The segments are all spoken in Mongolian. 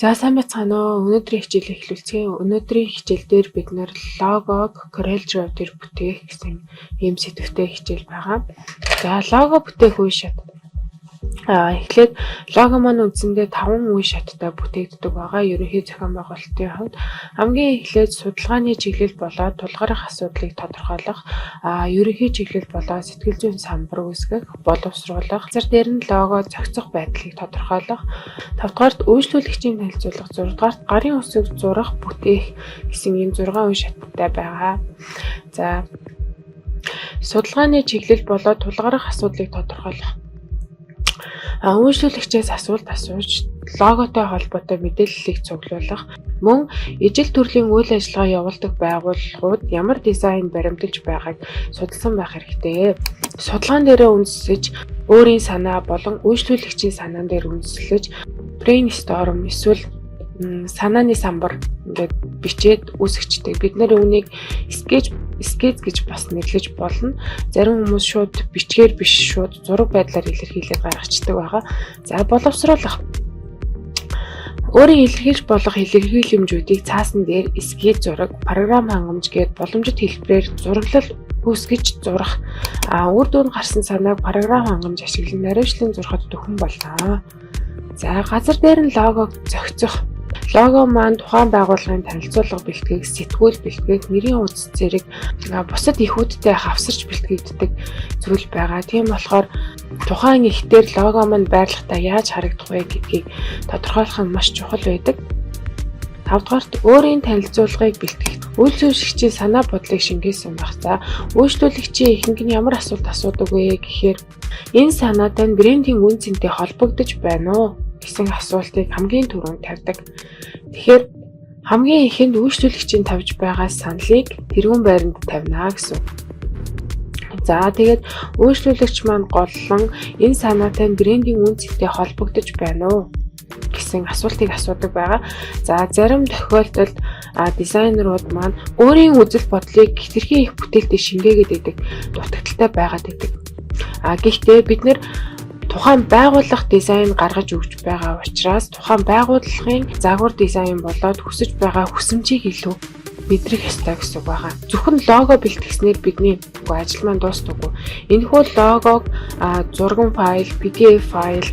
За сайн байцгаана уу. Өнөөдрийн хичээлийг эхлүүлцгээе. Өнөөдрийн хичээл дээр бид нэр логог Corel Draw дээр бүтээх гэсэн ийм сэдвтэй хичээл байгаа. За лого бүтээх үе шат. Эхлээд лого маань үндсэндээ 5 үе шаттай бүтээгддэг байгаа. Ерөнхий зохион байгуулалтын хувьд хамгийн эхлээд судалгааны чиглэл болоод тулгарах асуудлыг тодорхойлох, ерөнхий чиглэл болоод сэтгэл зүйн самбар үүсгэх, боловсруулах, зар дээр нь лого зохицох байдлыг тодорхойлох, 5 дугаарт үйлчлүүлэгчийн танилцуулга, 6 дугаарт гарын үсэг зурах, бүтээх гэсэн ийм 6 үе шаттай байгаа. За судалгааны чиглэл болоод тулгарах асуудлыг тодорхойлох. Үйлчлүүлэгчээс асуулт асууж, логотой холбоотой мэдээллийг цуглуулах, мөн ижил төрлийн үйл ажиллагаа явуулдаг байгууллагууд ямар дизайн баримталж байгааг судалсан байх хэрэгтэй. Судалгаан дээрээ үндэслэж, өөрийн санаа болон үйлчлүүлэгчийн санаан дээр үндэслэж, брейнсторм эсвэл санааны самбар ингээд бичээд үүсгэждэг. Бид нэр үүнийг скетч гэж бас нэрлэж болно. Зарим хүмүүс шууд бичгээр биш шууд зураг байдлаар илэрхийлээд гаргацдаг байгаа. За боловсруулах. Өөрийн илэрхийлж болох илэрхийлэмжүүдийг цаасан дээр скетч зураг, програм хангамж гээд боломжит хэлбэрээр зураглал үүсгэж зурах. Үр дүнд гарсан санааг програм хангамж ашиглан наривчлан зурхад төхөн болно. За газар дээр нь логог зохицох. Лого маань тухайн байгууллагын танилцуулга бэлтгийг, сэтгүүл бэлтгийг, нэрийн үндэс зэрэг бусад ихүүдтэй хавсарч бэлтгэгддэг зүйл байгаа. Тийм болохоор тухайн ихтер лого маань байрлагтаа яаж харагдах вэ гэдгийг тодорхойлох нь маш чухал байдаг. 5 дугаарт өөрийн танилцуулгыг бэлтгэх. Үйлчлүүлэгчийн санаа бодлыг шингээсэн байх. За үйлчлүүлэгчийн ихэнх нь ямар асуулт асуудаг вэ гэхээр энэ санаатай нь брендийн үн цэнтэй холбогдож байна уу гэсэн асуултыг хамгийн түрүүнд тавьдаг. Тэгэхээр хамгийн ихэнд үйлчлүүлэгчийн тавьж байгаа саналыг тэрүүн байранд тавина гэсэн. За тэгээд үйлчлүүлэгч маань голлон энэ санаатай брендийн үн цэнтэй холбогдож байна уу гэсэн асуултыг асуудаг байгаа. За зарим тохиолдолд дизайнерууд маань өөрийн үзэл бодлыг хэтэрхий их бүтээлтэд шингээгээд идэг дутагдaltaй байгаад идэг. Гэхдээ бид нэр тухайн байгууллага дизайн гаргаж өгч байгаа учраас тухайн байгууллагын загвар дизайн болоод хүсэж байгаа хүсэмжийг илүү мэдрэх ёстой гэсэн үг байгаа. Зөвхөн лого бэлтгэснээр бидний ажил маань дуустдаггүй. Энэхүү логог зурган файл, PDF файл,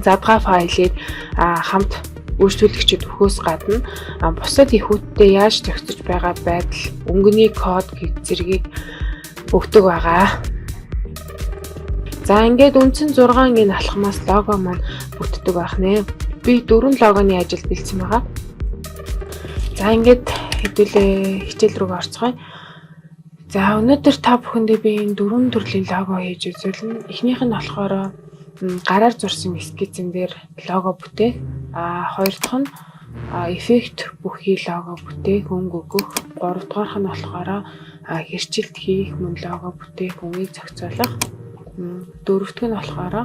задгай файлыг хамт үйлчлүүлэгчид өгөхөөс гадна бусад ихүүдтэй яаж зохицож байгаа байдал, өнгөний код зэргийг өгдөг байгаа. За ингээд үндсэн 6 энэ алхмаас лого маань бүтдэг байх нэ. Би 4 логоны ажил бэлдсэн байгаа. За ингээд хэдүүлээ хичээл рүү орцгоё. За өнөөдөр та бүхэндээ би энэ 4 төрлийн лого хийж үзүүлнэ. Эхнийх нь болохоор гараар зурсан скетчэн дээр лого бүтээх. Хоёр дахь нь эффект бүхий лого бүтээх, өнгө өгөх. Гурав дахь нь болохоор хэрчилт хийх, мөн лого бүтээх, үнийг зохицуулах. Дөрөвдөг нь болохоор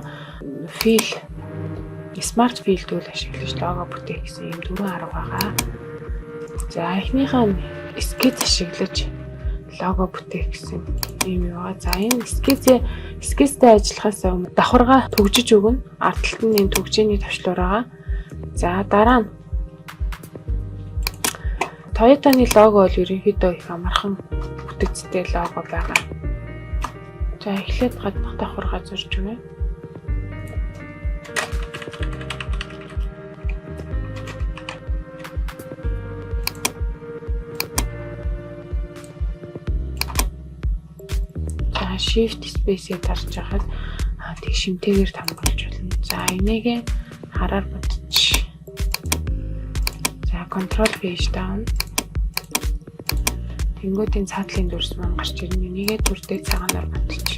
смарт фил tool ашиглаж лого бүтээх гэсэн ийм 4 арга байгаа. За эхнийхээ нь скетч ашиглаж лого бүтээх гэсэн ийм юм байгаа. За энэ скетчтэй ажиллахаас өмнө давхаргаа төгжиж өгнө. Ард талд нь энэ төгжээний төвчлөр байгаа. За дараа нь Toyota-ны лого бол ерөнхийдөө их амархан бүтэцтэй лого байгаа. За эхлээд гаднах давхаргаа зурж өгье. За shift space-ийг дарж хагаад тэг шимтээгээр хамгаалж болно. За энийг хараар бодчих. За control page down. Тэнгүүдийн цаатлын дүрс маань гарч ирнэ. Энийгээ дүрдээ цагаанаар баталж.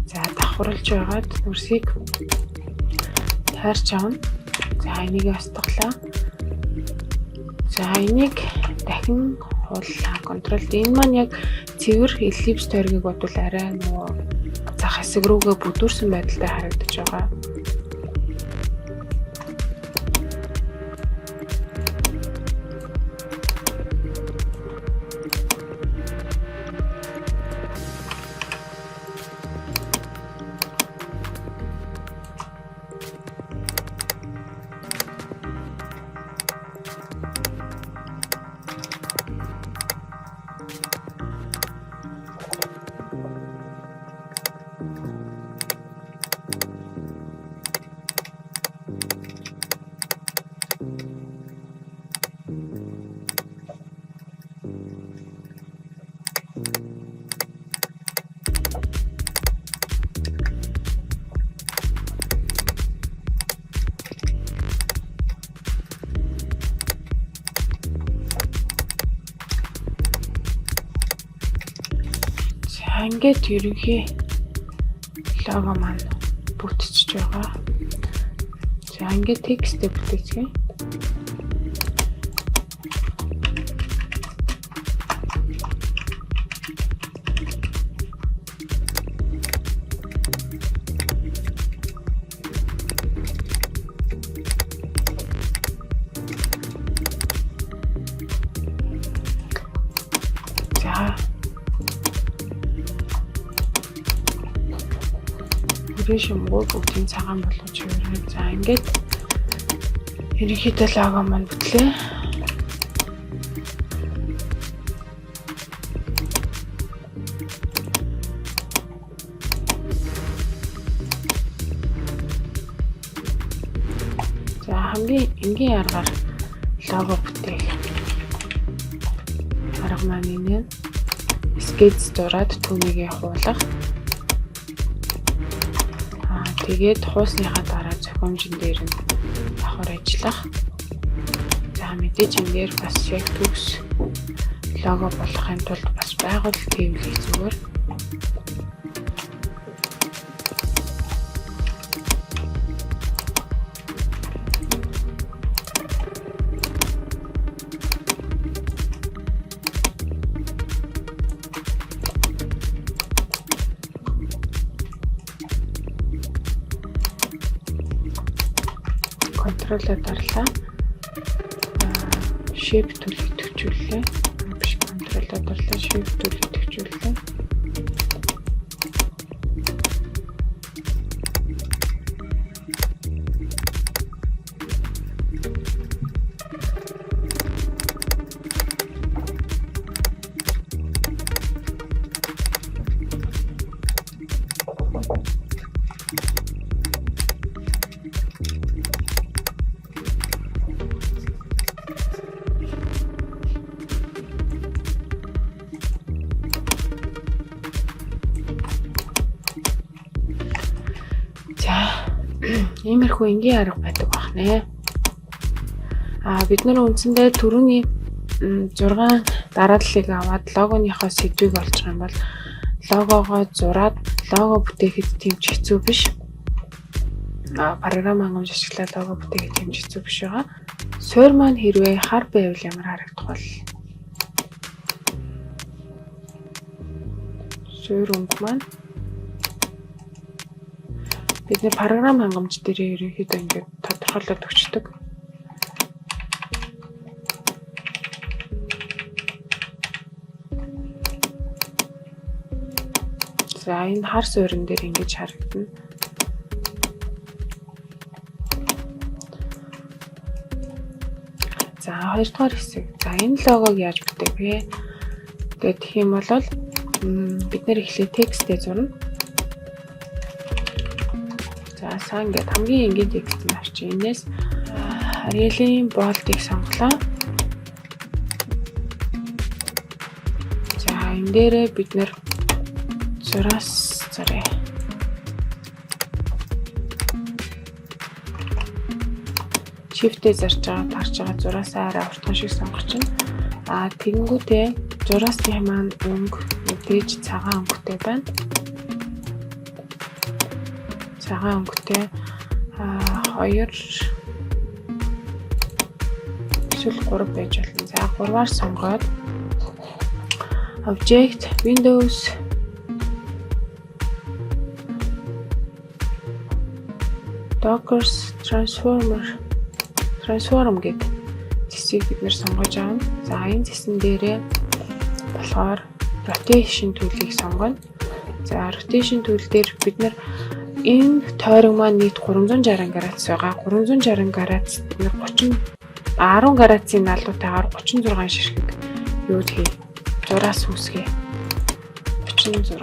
За давхарлаж байгаад дүрсийг таарч авна. За энийг устгалаа. За энийг дахин хууллаа. Контрол. Энэ маань яг цэвэр эллипс тойргийг бодвол арай нөгөө зах хэсэг рүүгээ бүдүүрсэн байдалтай харагдаж байгаа. Ингээд ерөнхий лого маань бүтчихэж байгаа. За ингээд текстээ бүтээцгээе. Шимгүү бүгдийн цагаан болгож явуулна. За ингээд ерөнхийдөө лого маань бүтлээ. За хамгийн энгийн аргаар лого бүтээх арга маань энэ. Скетч зураад түүнийг хуулах. Тэгээд хуусныхаа дараа зохиомжин дээр нь давхар ажиллах. За мэдээж энэ дээр бас яг төгс лого болохын тулд бас байгууллага тэмдэглэх зүгээр. Контролоо дарлаа. Shape tool-ийг төвчүүллээ. Биш контролоо дарлаа, shape tool-ийг төвчүүллээ. Иймэрхүү энгийн арга байдаг байна. Бид нар үндсэндээ түрүүний 6 дарааллыг аваад логоныхоо сэдвийг олж байгаа юм бол логогоо зураад лого бүтээхэд тийм ч хэцүү биш. Програм хангамж ашиглаад лого бүтээхэд тийм ч хэцүү биш байгаа. Суурь маань хэрвээ хар байвал ямар харагдах бол суурь өнгө маань бид нэр програм хангамж дээр ерөнхийдөө ингээд тодорхойлоод өгчдөг. За энэ хар суурин дээр ингэж харагдана. За хоёрдугаар хэсэг. За энэ логог яаж бүтээх вэ? Тэгээд тэгэх юм бол бид нэр эхлээ текстээ зурна. За сайн ингээд хамгийн энгийн текст нь авчи. Энээс Arial-ийн bold-ыг сонголоо. За энэ дээрээ бид нэр зураас заръя. Shift-ээ зарж байгаа тарж байгаа зураасаа арай уртхан шиг сонгоч. Тэгэнгүүтээ зураасны маань өнгө мэдээж цагаан өнгөтэй байна. Цагаан өнгөтэй 2 эсвэл 3 байж болно. За 3-аар сонгоод Object, Windows, Dockers, Transform гэдэг зэсийг бид нэр сонгож аав. За энэ зэсэн дээрээ болохоор Rotation tool-ийг сонгоно. За Rotation tool дээр бид нэр энэ тойрог маань нийт 360 градус байгаа. 360 градус бид нэр 10 градусын налуутайгаар 36 ширхэг юуд хий. Зураас үүсгэе. 36.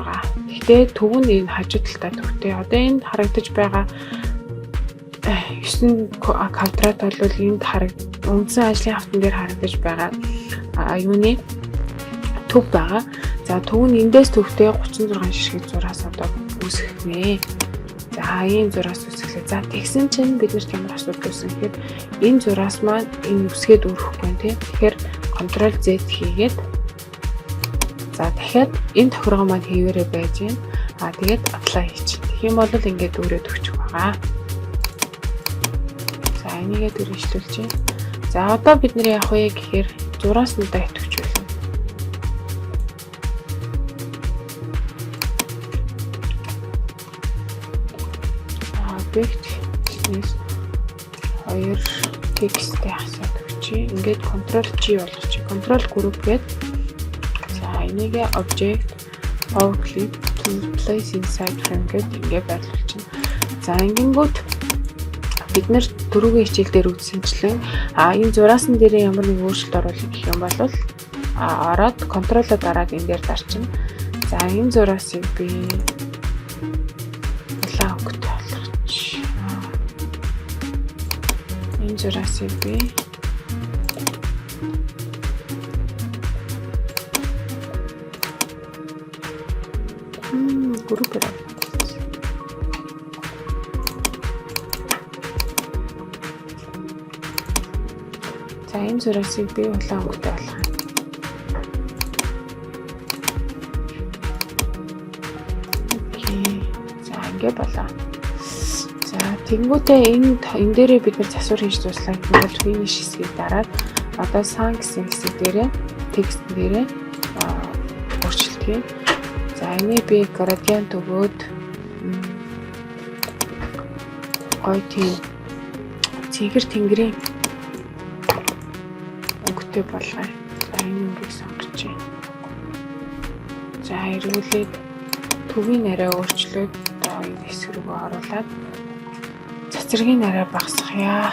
Гэхдээ төв нь энэ хажуу талтай төвтэй. Одоо энд харагдаж байгаа 9 квадрат бол энд үндсэн ажлын хавтан дээр харагдаж байгаа юуны төв байгаа. За төв нь эндээс төвтэй 36 ширхэг зураас одоо үүсгэх. За ийм зураас үүсгэлээ. За тэгсэн чинь бид нарт ямар асуудал үүсэн гэхээр энэ зураас маань энэ үсгээд өрөхгүй тийм. Тэгэхээр Ctrl Z хийгээд за дахиад энэ тохиргоо маань хийвэрэ байж гин. Тэгээд apply хийчих. Тэгэх юм бол ингээд өрөөд өгчих байгаа. За энийгээ дөрвөлжүүлж байна. За одоо бид нэр явах вэ гэхээр зураас нь дайт өгч байна. Object is 2 тексттэй хасаад өгчий. Ингээд Ctrl G болгочих. Ctrl group гээд за энийгээ object power clip to place inside frame гээд ингээд байрлуулчихна. За ингэнгүүт бид нэр дөрөвгийн хичээл дээр үзсэнчлэн энэ зураасан дээр ямар нэг өөрчлөлт оруулах гэх юм бол ороод Ctrl-о дараад энэ дээр дарчихна. За энэ зураасыг би улаан өнгөтэй болгочих. Энэ зураасыг би группээр за энэ зураасыг би улаан өнгөтэй болгоно. Ингээ болоо. За тэнгуүтээ энэ дээрээ бид нар засвар хийж дуслаа гэх юм бол finish хэсгийг дараад одоо sun гэсэн хэсэг дээрээ текст дээрээ өөрчлөлтгий. За энийг би gradient өгөөд гоё тийм цэгэр тэнгэрийн өнгөтэй болгоё. За энэ өнгөийг сонгож байна. За эргүүлээд төвийн арай өөрчлөөд энэ хэсэг рүү оруулаад цацрагийн арай багасгая.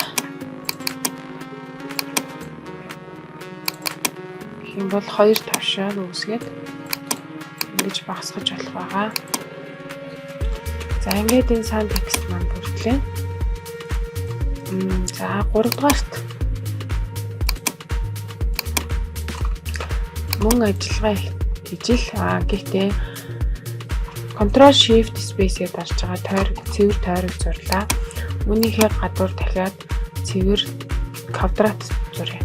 Гэх юм бол 2 тавшаар үүсгээд ингэж багасгаж болох байгаа. За ингээд энэ сан текст маань бүрдлээ. За 3 дугаарт мөн ажиллагаа хийжил гэхдээ Ctrl Shift Space-ийг дарж байгаа цэвэр тойрог зурлаа. Үүнийхээ гадуур дахиад цэвэр квадрат зуръя.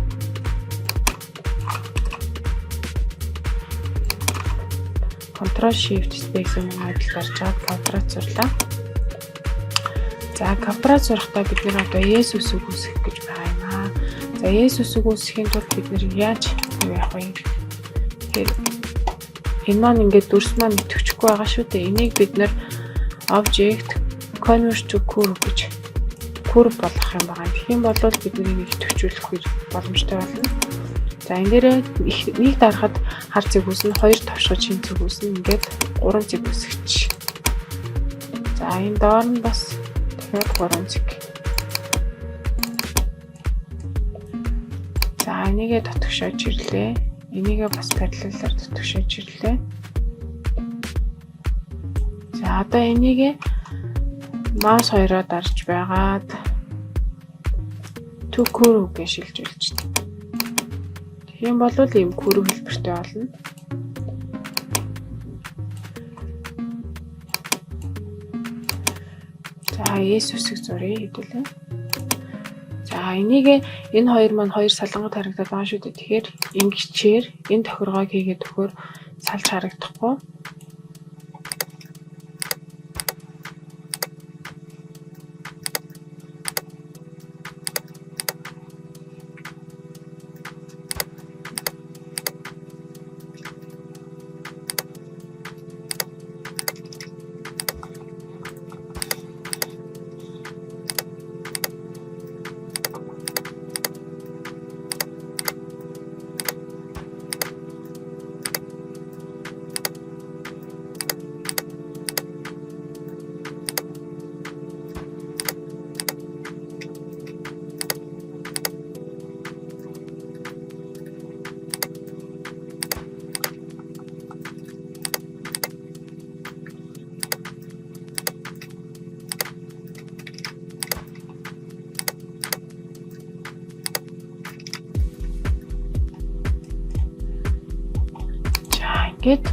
Ctrl Shift Space-ийг дарж байгаа квадрат зурлаа. За квадрат зурхтаа бид нэр одоо Есүс үгүйсэх гэж байгаа юм аа. За Есүс үгүйсэхийн тулд бид нэр яаж явах вэ? Энэ маань ингээд дүрс маань итгэвчгүй байгаа шүү дээ. Энийг бид нэр object convert to curve гэж curve болгох юм байна. Тэгэх юм бол бид энийг итгэвчүүлэх боломжтой болно. За энэ дээрээ нэг дарахад хар цэг үүснэ, 2 товшгож шин цэг үүснэ, ингээд 3 цэг үүсгэж. За энэ доор нь бас дахиад 3 цэг. За энийгээ дотгошоож ирлээ. Энийгээ бас параллелаар дотгошоож ирлээ. За одоо энийгээ маус хоёроо дарж байгаад to curve гэж шилжүүлж байна. Тэгэх юм бол ийм curve хэлбэртэй болно. За Есүсийг зуръя хэдүүлээ. За энийгээ энэ хоёр маань хоёр салангууд харагдаад байгаа шүү дээ. Тэгэхээр ингэчээр энэ тохиргоог хийгээд өгөхөөр салж харагдахгүй. Гэт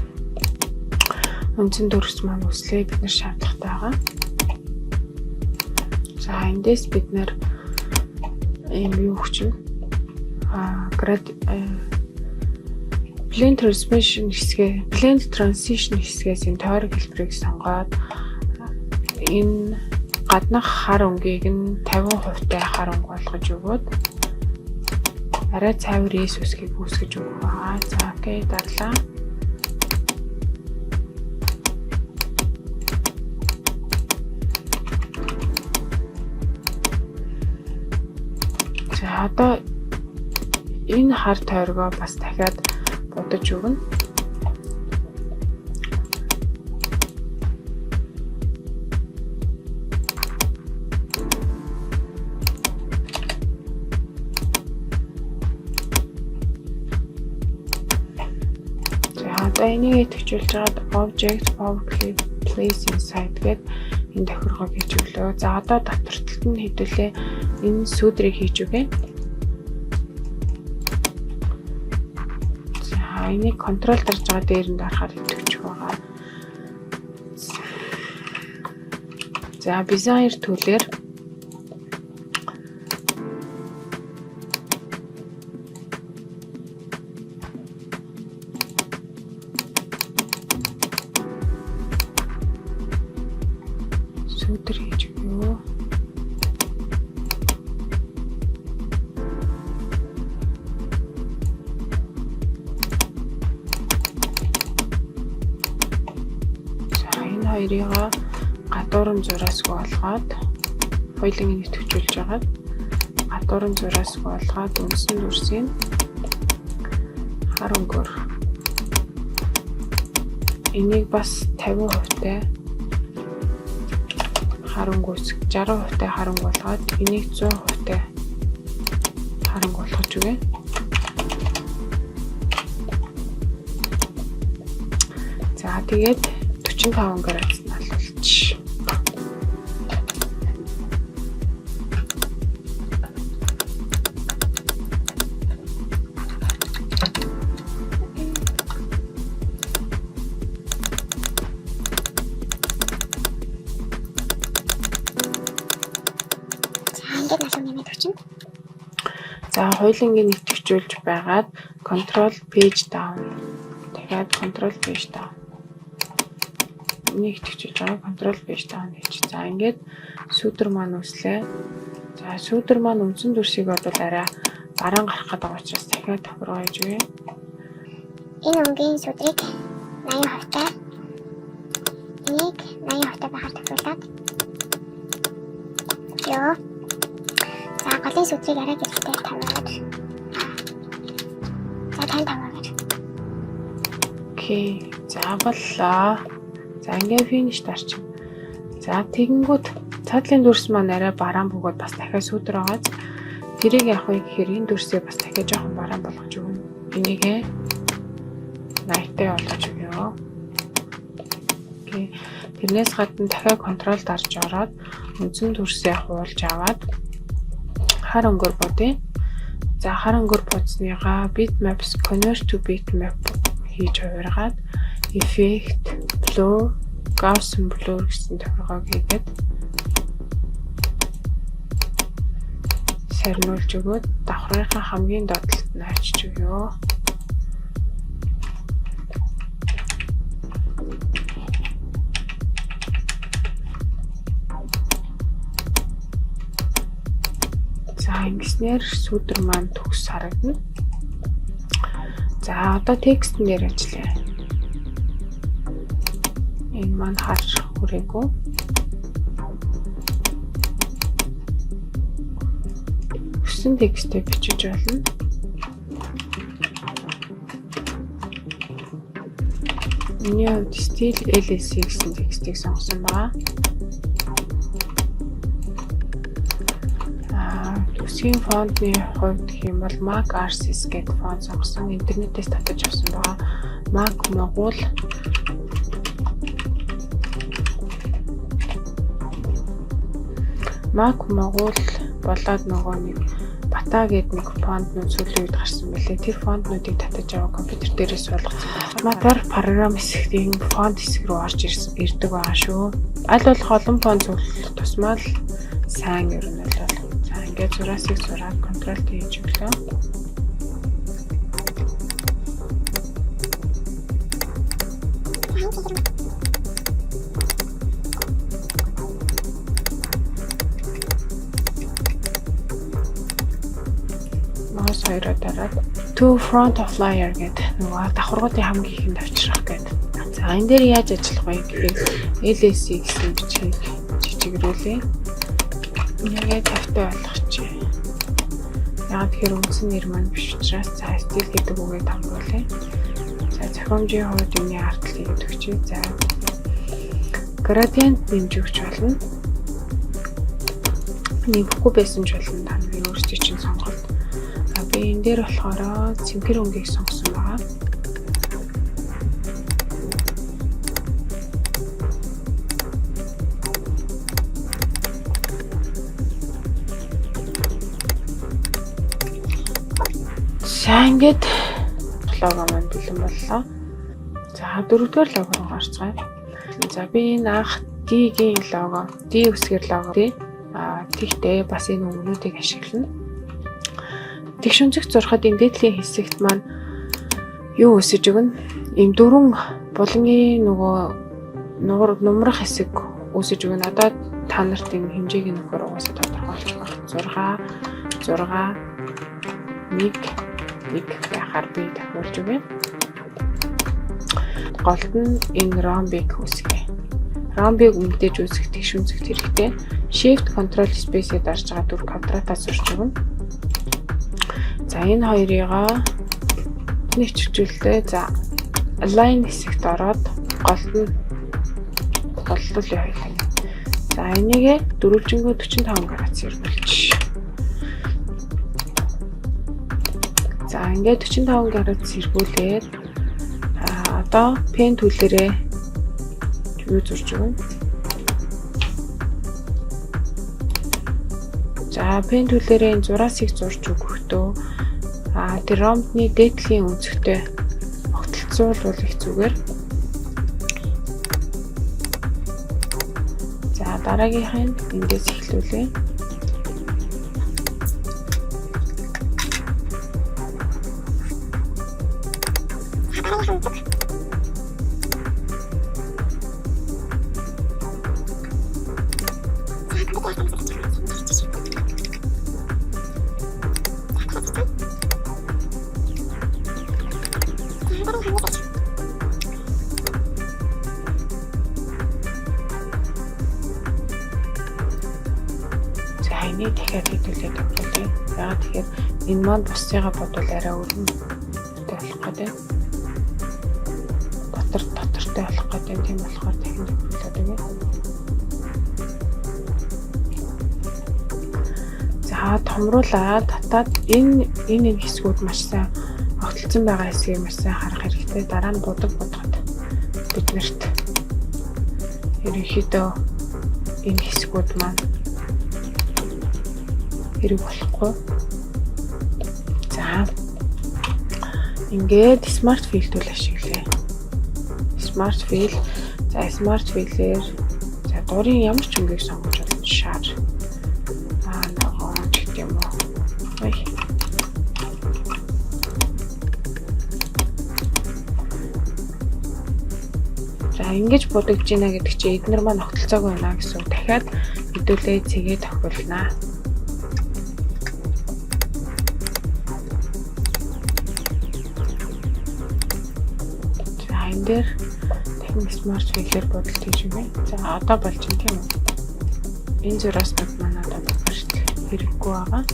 үндсэн дүрс маань үслээ бид нар шаардлагатай байгаа. За эндээс бид нар ийм юу хүчин blend transition хэсгээс энэ тойрог хэлбэрийг сонгоод энэ гаднах хар өнгийг нь 50% хар өнг болгож өгөөд арай цайвар үсгийг үүсгэж өгөх байгаа. За окей дарлаа. За одоо энэ хар тойргоо бас дахиад бодож өгнө. Энийг төвчүүлж байгаад object publicly place inside гэдэг энэ тохиргоог хийж өглөө. За одоо дотортолд нь хэдүүлээ энэ сүүдрийг хийж өгье. За энийг контрол дарж байгаа дээрэнд харахаар төвчих байгаа. За Bezier төлөөр сүүдэр хийж өгөө. За энэ хоёрыг гадуурн зураасгүй болгоод хоёулын нэвтгүүлж байгаа. Гадуурн зураасгүй болгоод үндсэн дүрсийн хар өнгөөр энийг бас 50% харанг үсэг 60% харанг болгоод энийг 100% харанг болгож өгье. За тэгээд 45 градус алуулчих. За хоёулынгийн нэвтгүүлж байгаад control page down. Дахиад control page down. Нэвтгүүлж байгаа control page down гэж. За ингээд сүүдэр маань үслээ. За сүүдэр маань үндсэн дүрсийг бол арай бараан гарах гэдэг учраас дахиад тохироо хийж өгье. Энэ өнгийн сүдрийг 80% энийг 80% байхаар тохируулаад ёо. За голын сүдрийг арай гэрэлтэй 50%. За 55%. Окей. За боллоо. За ингээ финиш дарчих. За тэгэнгүүт цаатлын дүрс маань арай бараан бөгөөд бас дахиад сүүдэр байгааз тэрийг яах вэ гэхээр энэ дүрсээ бас дахиад жоохон бараан болгож өгнө. Энийг 80-тай болгож өгье. Окей. Тэрнээс гадна дахиад контрол дарж ороод үндсэн дүрсээ хуулж аваад хар өнгөөр бодъё. За хар өнгөөр бодсныгаа bitmaps convert to bitmap хийж хувиргаад effect blur Gaussian blur гэсэн тохиргоог хийгээд сарниулж өгөөд давхрынхаа хамгийн доотлолт нь авчиж өгье. За ингэснээр сүүдэр маань төгс харагдана. За одоо текст нэр ажиллая. Энэ маань харж хүрээгүй. Хүссэн текстээ бичиж болно. Миний хувьд стил LSC гэсэн текстийг сонгосон байна. Үсгийн фонтны хувьд гэх юм бол Mac RCS гэдэг фонт сонгосон. Интернетээс татаж авсан байгаа. Mac Монгол болоод нөгөө нэг Бата гэдэг нэг фонтнууд сүүлийн үед гарсан байлээ. Тэр фонтнуудыг татаж аваа компьютер дээрээс болгосон байна. Матар програм хэсгийн фонт хэсэг рүү орж ирдэг байгаа шүү. Аль болох олон фонт зөвлөх тусмаа л сайн ер нь бол за ингээд зураасыг зураад контрол хийж өглөө. Моuse хоёроо дараад to front of layer гэдэг нөгөө давхаргуудын хамгийн ихэнд авчрах гэдэг. За энэ дээр яаж ажиллах вэ гэхээр LSE гэсэн бичгийг жижигрүүлээ. Нэгээ тавтай болгочих. Яг тэгэхээр үндсэн нэр маань биш учраас за стил гэдэг үгийг хамруулъя. За зохиомжийн хувьд юуны артлыг өгчээ. За gradient нэмж өгч болно. Нэмэхгүй байсан ч болно. Та нарын өөрсдөө чинь сонголт. Би энэ дээр болохоор цэнхэр өнгийг сонгосон байгаа. За ингээд лого маань бэлэн боллоо. За дөрөвдүгээр лого руу гарцгаая. За би энэ анх D-гийн лого, D үсгээр лого тий. Тэгтээ бас энэ өгнүүдийг ашиглана. Тэгш үнцэг зурхад энэ дээдлийн хэсэгт маань юу өсөж өгнө? Ийм дөрвөн булангийн нөгөө нумрах хэсэг өсөж өгнө. Одоо та нарт энэ хэмжээг нөхөр угаасаа тодорхойлж байна. 6 1 байхаар би тохиолж өгье. Голд нь энэ ромбыг үсгэе. Ромбыг мэдээж үсгэх тэгш үнцэгт хэрэгтэй. Shift Control Space-ийг дарж байгаа дүр квадратаас зурж өгнө. За энэ хоёрыгаа нэвчилжүүлээ. За align хэсэгт ороод голд нь голлуулъя хоёулаа. За энийгээ дөрвөлжингөө 45 градус ирүүлж. За ингээд 45 градус иргүүлээд одоо пен төлөөрөө юу зурж өгнө. За пен төлөөрөө энэ зураасыг зурж өгөхдөө тэр ромбны дээдлийн үнцгтэй огтлцуулбал их зүгээр. За дараагийнхын эндээс эхлүүлье. Энийг дахиад хэдүүлээд өгүүлье. Яагаад тэгэхээр энэ маань бусдыгаа бодвол арай өргөн болох гэдэг. Дотортой болох гэдэг. Тийм болохоор дахин өгүүлээд өгье. За томруулаад татаад энэ хэсгүүд маш сайн огтлцсон байгаа хэсгийг маш сайн харах хэрэгтэй. Дараа нь будагт биднэрт ерөнхийдөө энэ хэсгүүд маань хэрэг болохгүй. За ингээд smart fill-ийг ашиглая. Smart fill. За smart fill-ээр за дурын ямар ч өнгийг сонгож болно. Шар. Нөгөө ч юм уу. Ой. За ингэж будагж гинэ гэдэг чинь эднэр маань огтлцоогүй байна гэсэн. Дахиад хэдүүлээ цэгээ тохиолнаа. Дээр дахин smart fill-ээр бодолт хийж өгье. За одоо болж байна тийм үү? Энэ зураас маань одоо багш хэрэггүй байгаа.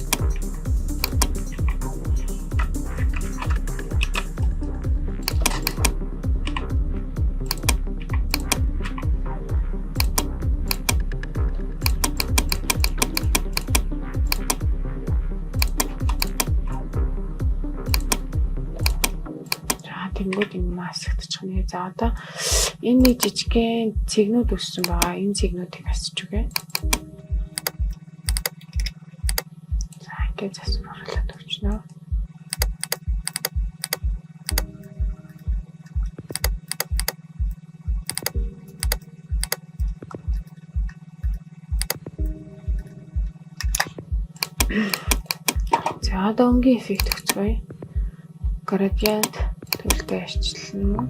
Тэнгүүд энэ масагдчих нэ. За одоо энэ нэг жижигхэн цэгнүүд өссөн байгаа. Энэ цэгнүүдийг асч үгээ. За гэж засварлаад өгчнө. За одоо өнгийн эффект өгцгөөе. Gradient төлөвтэй арчилна.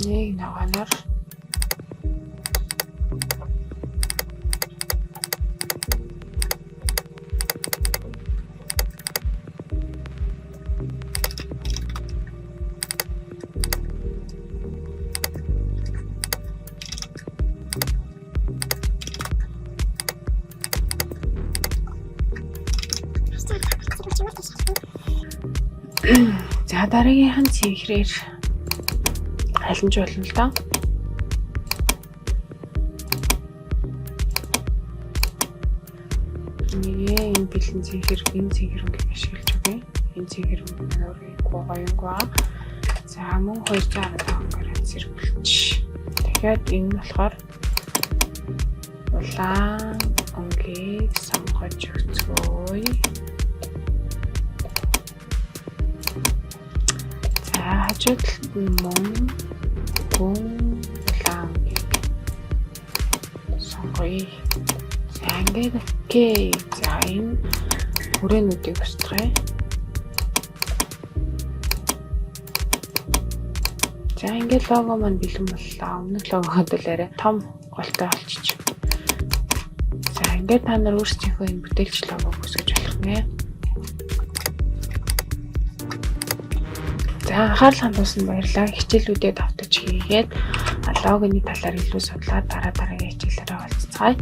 Нэг ногооноор за дараагийнх нь цэврээр халамжуулна л доо. Энэ бэлэн цэвэр, энэ цэвэрийг ашиглаж өгье. Энэ цэвэр өөрийн гоёнгоо. За мөн 215 градус зэрэгүүлж. Тэгэхээр энэ болохоор улаан өнгийг сонгож өгцгөөе. Хажууд мөн улаан өнгийг сонгоё. За ингээд окей. За энэ хүрээнүүдийг устгая. За ингээд лого маань бэлэн боллоо. Өмнөх логоход л арай том голтой болчих. За ингээд та нар өөрсдийнхөө энэ бүтээлч логог үсгэж болох нэ. За анхаарал хандуулсанд баярлалаа. Хичээлүүдэд автаж хийгээд логоны талаар илүү судлаад дараагийн хичээлээрээ уулзцгаая.